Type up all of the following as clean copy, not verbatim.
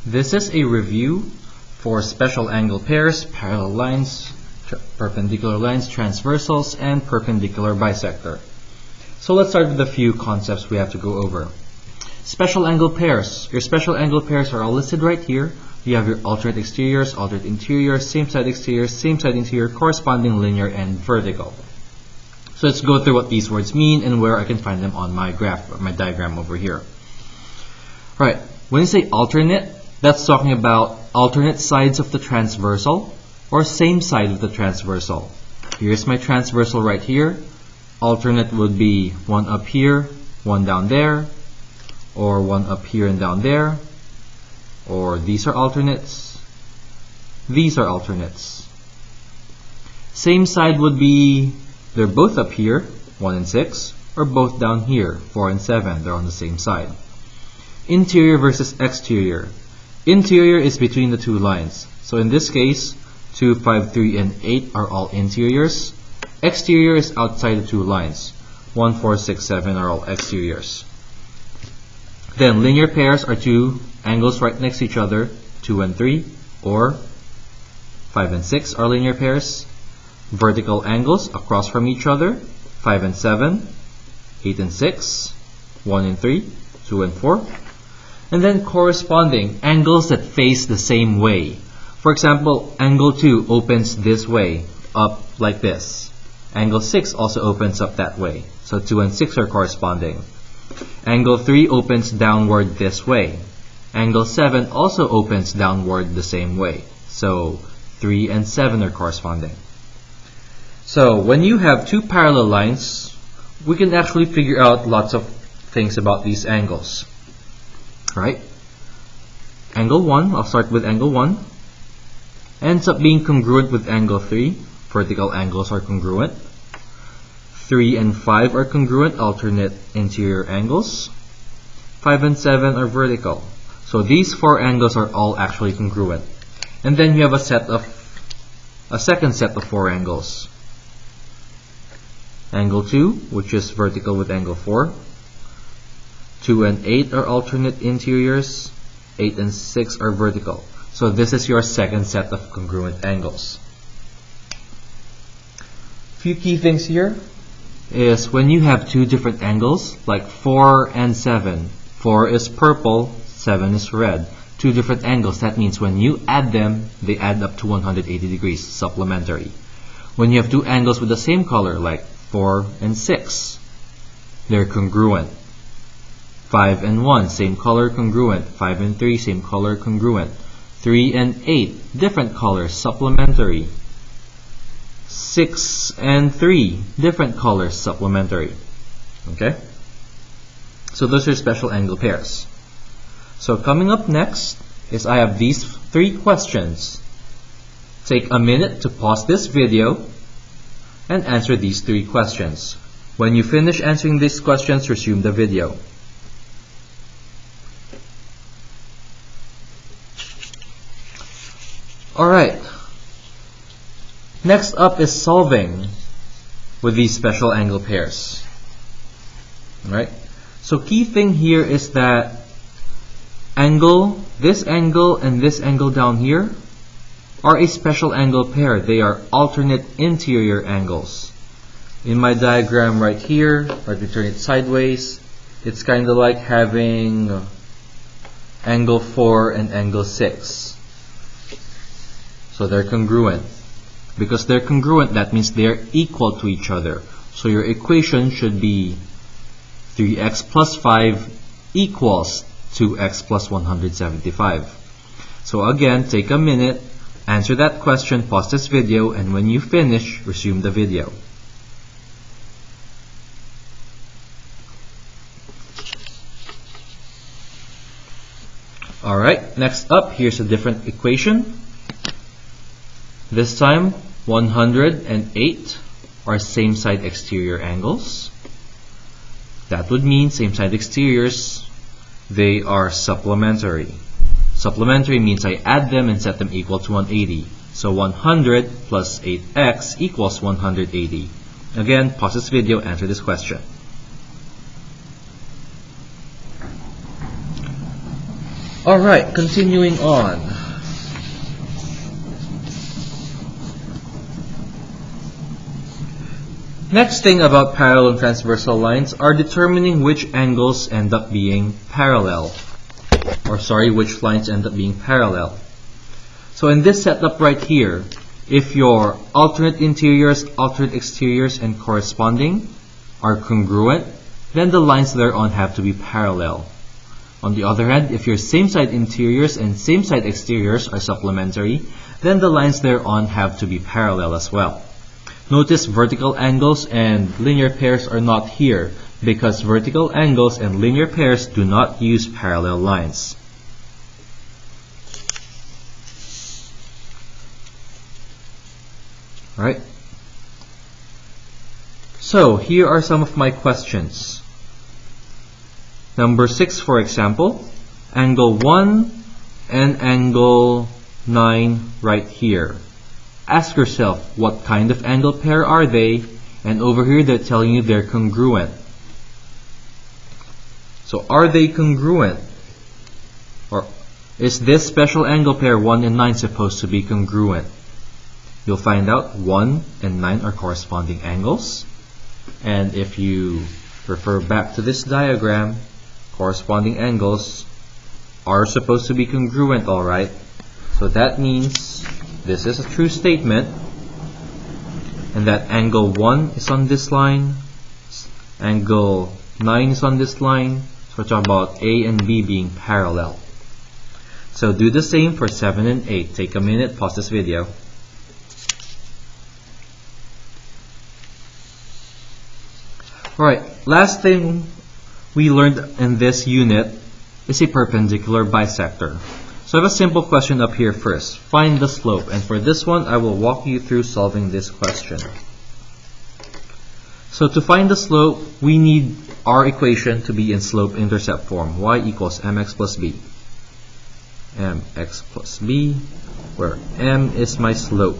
This is a review for special angle pairs, parallel lines, perpendicular lines, transversals, and perpendicular bisector. So let's start with a few concepts we have to go over. Special angle pairs. Your special angle pairs are all listed right here. You have your alternate exteriors, alternate interiors, same side exterior, same side interior, corresponding linear and vertical. So let's go through what these words mean and where I can find them on my graph, or my diagram over here. Right, when you say alternate, that's talking about alternate sides of the transversal or same side of the transversal. Here's my transversal right here. Alternate would be one up here, one down there, or one up here and down there, or these are alternates, these are alternates. Same side would be they're both up here, 1 and 6, or both down here, 4 and 7, they're on the same side. Interior versus exterior. Interior is between the two lines. So in this case, 2, 5, 3, and 8 are all interiors. Exterior is outside the two lines. 1, 4, 6, 7 are all exteriors. Then linear pairs are two angles right next to each other, 2 and 3, or 5 and 6 are linear pairs. Vertical angles across from each other, 5 and 7, 8 and 6, 1 and 3, 2 and 4. And then corresponding angles that face the same way. For example, angle 2 opens this way, up like this. Angle 6 also opens up that way. So 2 and 6 are corresponding. Angle 3 opens downward this way. Angle 7 also opens downward the same way. So 3 and 7 are corresponding. So when you have two parallel lines, we can actually figure out lots of things about these angles. Right? Angle 1, I'll start with angle 1, ends up being congruent with angle 3. Vertical angles are congruent. 3 and 5 are congruent, alternate interior angles. 5 and 7 are vertical. So these four angles are all actually congruent. And then you have a second set of four angles. Angle 2, which is vertical with angle 4. 2 and 8 are alternate interiors. 8 and 6 are vertical. So this is your second set of congruent angles. Few key things here is when you have two different angles, like 4 and 7. 4 is purple, 7 is red. Two different angles, that means when you add them, they add up to 180 degrees, supplementary. When you have two angles with the same color, like 4 and 6, they're congruent. 5 and 1, same color, congruent. 5 and 3, same color, congruent. 3 and 8, different colors, supplementary. 6 and 3, different colors, supplementary. Okay? So those are special angle pairs. So coming up next is I have these three questions. Take a minute to pause this video and answer these three questions. When you finish answering these questions, resume the video. Alright, next up is solving with these special angle pairs. Alright, so key thing here is that this angle and this angle down here are a special angle pair. They are alternate interior angles. In my diagram right here, let me turn it sideways, it's kind of like having angle 4 and angle 6. So they're congruent. Because they're congruent, that means they're equal to each other. So your equation should be 3x plus 5 equals 2x plus 175. So again, take a minute, answer that question, pause this video, and when you finish, resume the video. Alright, next up, here's a different equation. This time, 108 are same side exterior angles. That would mean same side exteriors, they are supplementary. Supplementary means I add them and set them equal to 180. So 100 plus 8x equals 180. Again, pause this video, answer this question. Alright, continuing on. Next thing about parallel and transversal lines are determining which angles end up being parallel. Which lines end up being parallel. So in this setup right here, if your alternate interiors, alternate exteriors, and corresponding are congruent, then the lines thereon have to be parallel. On the other hand, if your same side interiors and same side exteriors are supplementary, then the lines thereon have to be parallel as well. Notice vertical angles and linear pairs are not here because vertical angles and linear pairs do not use parallel lines. Alright. So here are some of my questions. Number 6, for example, angle 1 and angle 9 right here. Ask yourself, what kind of angle pair are they? And over here they're telling you they're congruent. So are they congruent? Or is this special angle pair 1 and 9 supposed to be congruent? You'll find out 1 and 9 are corresponding angles. And if you refer back to this diagram, corresponding angles are supposed to be congruent, alright? So that means this is a true statement, and that angle 1 is on this line, angle 9 is on this line, so we're talking about A and B being parallel. So do the same for 7 and 8. Take a minute, pause this video. Alright, last thing we learned in this unit is a perpendicular bisector. So I have a simple question up here first. Find the slope. And for this one, I will walk you through solving this question. So to find the slope, we need our equation to be in slope-intercept form. Y equals mx plus b. Mx plus b, where m is my slope.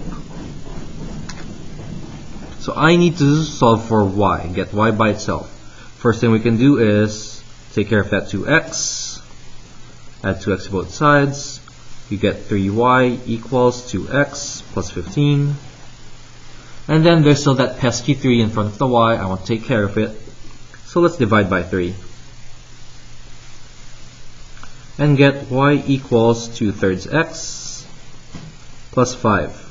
So I need to solve for y, get y by itself. First thing we can do is take care of that 2x, add 2x to both sides, you get 3y equals 2x plus 15. And then there's still that pesky 3 in front of the y, I want to take care of it. So let's divide by 3. And get y equals 2/3 x plus 5.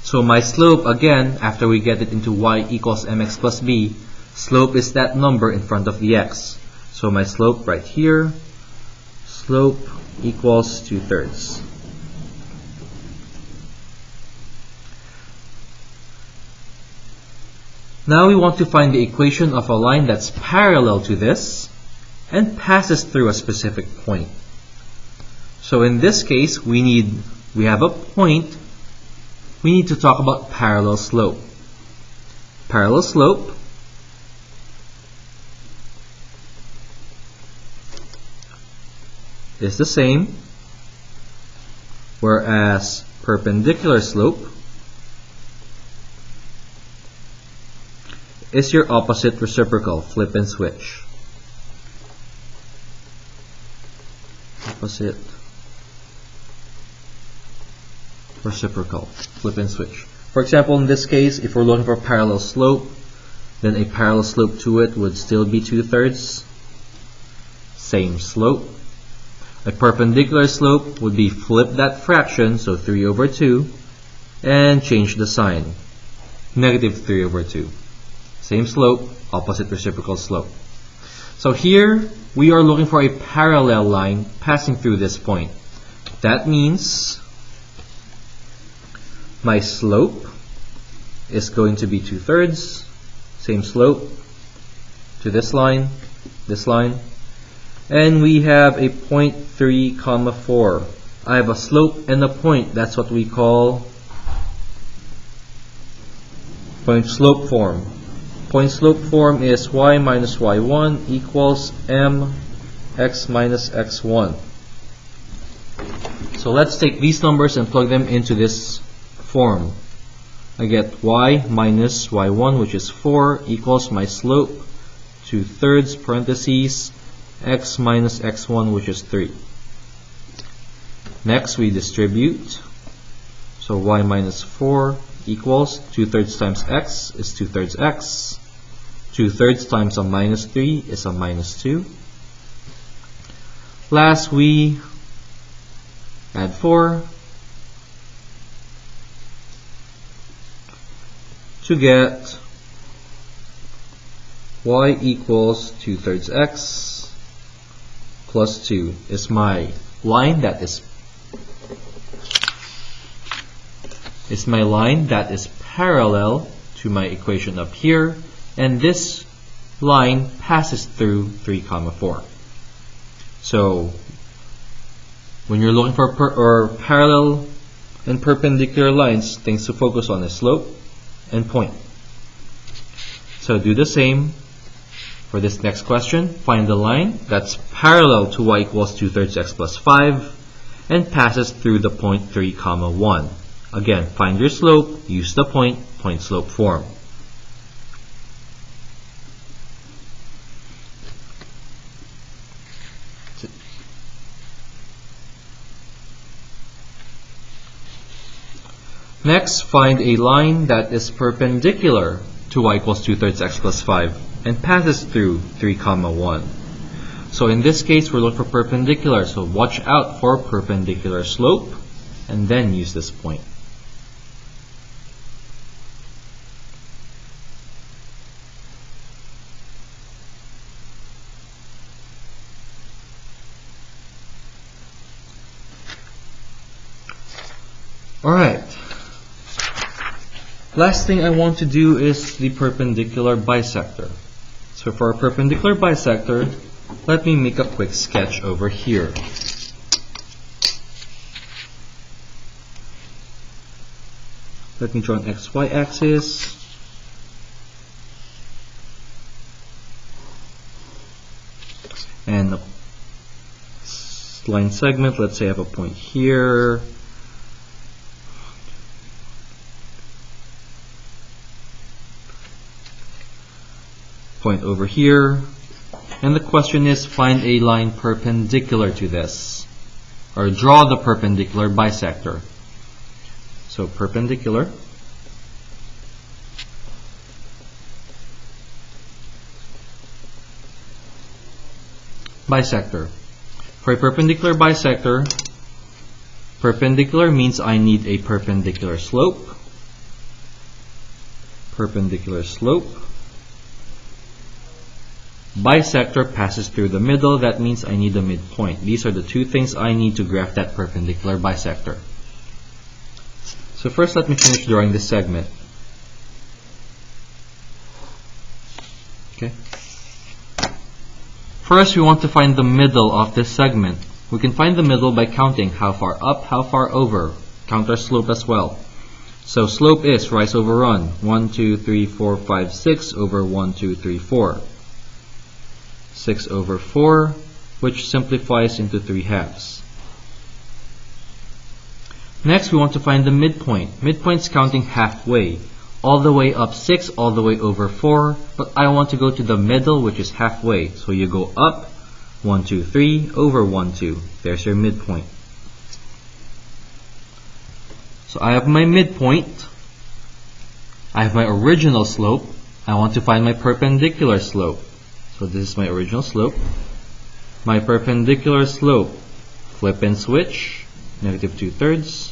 So my slope, again, after we get it into y equals mx plus b, slope is that number in front of the x. So my slope right here, slope equals 2/3. Now we want to find the equation of a line that's parallel to this and passes through a specific point. So in this case, we have a point. We need to talk about parallel slope. Parallel slope is the same, whereas perpendicular slope is your opposite reciprocal, flip and switch. Opposite reciprocal, flip and switch. For example, in this case, if we're looking for parallel slope, then a parallel slope to it would still be 2/3. Same slope. A perpendicular slope would be flip that fraction, so 3/2, and change the sign. Negative 3/2. Same slope, opposite reciprocal slope. So here, we are looking for a parallel line passing through this point. That means my slope is going to be 2/3, same slope to this line, and we have a point 3, 4. I have a slope and a point. That's what we call point slope form. Point slope form is y minus y1 equals mx minus x1. So let's take these numbers and plug them into this form. I get y minus y1, which is 4, equals my slope, 2/3 parentheses, x minus x1, which is 3. Next, we distribute. So y minus 4 equals 2/3 times x is 2/3 x. 2/3 times a minus 3 is a minus 2. Last, we add 4 to get y equals 2/3 x plus 2 is my line that is parallel to my equation up here, and this line passes through 3, 4. So when you're looking for parallel and perpendicular lines, things to focus on is slope and point. So do the same for this next question. Find the line that's parallel to y equals 2/3 x plus 5 and passes through the point 3, 1. Again, find your slope, use the point-slope form. Next, find a line that is perpendicular to y equals 2/3 x plus 5 and passes through 3, 1. So in this case, we're looking for perpendicular, so watch out for perpendicular slope and then use this point. Alright, last thing I want to do is the perpendicular bisector. So for a perpendicular bisector, let me make a quick sketch over here. Let me draw an XY axis. And a line segment, let's say I have a point here. Point over here, and the question is find a line perpendicular to this, or draw the perpendicular bisector. So perpendicular bisector. For a perpendicular bisector, perpendicular means I need a perpendicular slope. Perpendicular slope. Bisector passes through the middle, that means I need a midpoint. These are the two things I need to graph that perpendicular bisector. So first let me finish drawing this segment. Okay. First we want to find the middle of this segment. We can find the middle by counting how far up, how far over. Count our slope as well. So slope is rise over run. 1, 2, 3, 4, 5, 6 over 1, 2, 3, 4. 6 over 4, which simplifies into 3 halves. Next, we want to find the midpoint. Midpoint's counting halfway. All the way up 6, all the way over 4, but I want to go to the middle, which is halfway. So you go up 1, 2, 3 over 1, 2. There's your midpoint. So I have my midpoint. I have my original slope. I want to find my perpendicular slope. So this is my original slope. My perpendicular slope, flip and switch, negative 2/3.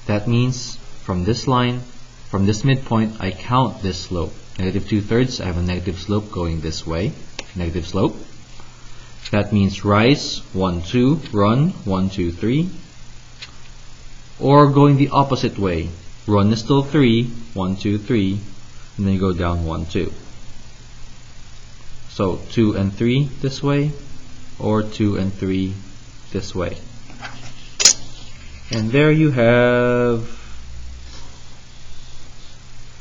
That means from this line, from this midpoint, I count this slope. Negative 2/3, I have a negative slope going this way. Negative slope. That means rise, 1, 2, run, 1, 2, 3. Or going the opposite way. Run is still 3, 1, 2, 3. And then you go down 1, 2. So 2 and 3 this way, or 2 and 3 this way. And there you have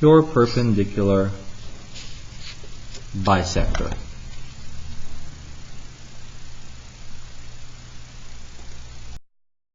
your perpendicular bisector.